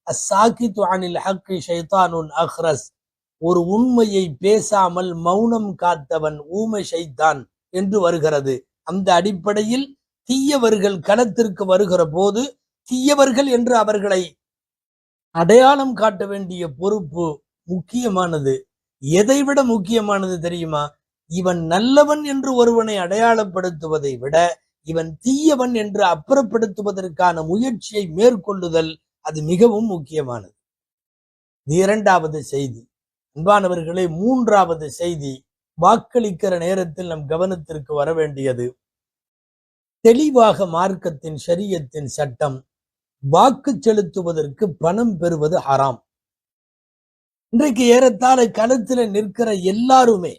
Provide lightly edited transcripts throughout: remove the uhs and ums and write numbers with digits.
அஸ்ஸாகிது அனில் ஹக்கி ஷைத்தானுன் அஹ்ரஸ், ஒரு உண்மையை பேசாமல் மௌனம் காத்தவன் ஊமை ஷைத்தான் என்று வருகிறது. அந்த அடிப்படையில் தீயவர்கள் களத்திற்கு வருகிற போது தீயவர்கள் என்று அவர்களை அடையாளம் காட்ட வேண்டிய பொறுப்பு முக்கியமானது. எதைவிட முக்கியமானது தெரியுமா? இவன் நல்லவன் என்று ஒருவனை அடையாளப்படுத்துவதை விட இவன் தீயவன் என்று அப்புறப்படுத்துவதற்கான முயற்சியை மேற்கொள்ளுதல் அது மிகவும் முக்கியமானது. இரண்டாவது செய்தி. அன்பானவர்களே, மூன்றாவது செய்தி வாக்களிக்கிற நேரத்தில் நம் கவனத்திற்கு வர வேண்டியது, தெளிவாக மார்க்கத்தின் ஷரியத்தின் சட்டம், வாக்கு செலுத்துவதற்கு பணம் பெறுவது ஹராம். இன்றைக்கு ஏறத்தாழ களத்தில் நிற்கிற எல்லாருமே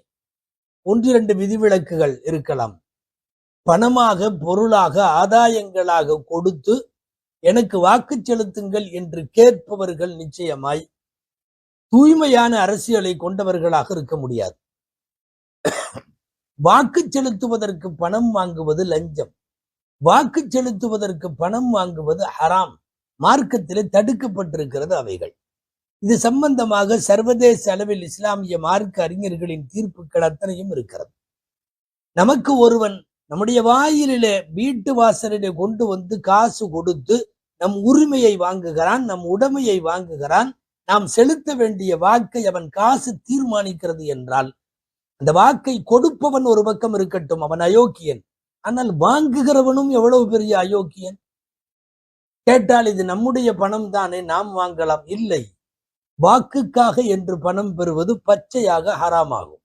1-2 விதிவிலக்குகள் இருக்கலாம். பணமாக, பொருளாக, ஆதாயங்களாக கொடுத்து எனக்கு வாக்கு செலுத்துங்கள் என்று கேட்பவர்கள் நிச்சயமாய் தூய்மையான அரசியலை கொண்டவர்களாக இருக்க முடியாது. வாக்கு செலுத்துவதற்கு பணம் வாங்குவது லஞ்சம். வாக்கு செலுத்துவதற்கு பணம் வாங்குவது ஹராம். மார்க்கத்திலே தடுக்கப்பட்டிருக்கிறது அவைகள். இது சம்பந்தமாக சர்வதேச அளவில் இஸ்லாமிய மார்க்க அறிஞர்களின் தீர்ப்புகள் அத்தனையும் இருக்கிறது. நமக்கு ஒருவன் நம்முடைய வாயிலே, வீட்டு வாசலிலே கொண்டு வந்து காசு கொடுத்து நம் உரிமையை வாங்குகிறான், நம் உடைமையை வாங்குகிறான். நாம் செலுத்த வேண்டிய வாக்கை அவன் காசு தீர்மானிக்கிறது என்றால், அந்த வாக்கை கொடுப்பவன் ஒரு பக்கம் இருக்கட்டும், அவன் அயோக்கியன். ஆனால் வாங்குகிறவனும் எவ்வளவு பெரிய அயோக்கியன். கேட்டால் இது நம்முடைய பணம் தானே, நாம் வாங்கலாம். இல்லை, வாக்குக்காக என்று பணம் பெறுவது பச்சையாக ஹராமாகும்.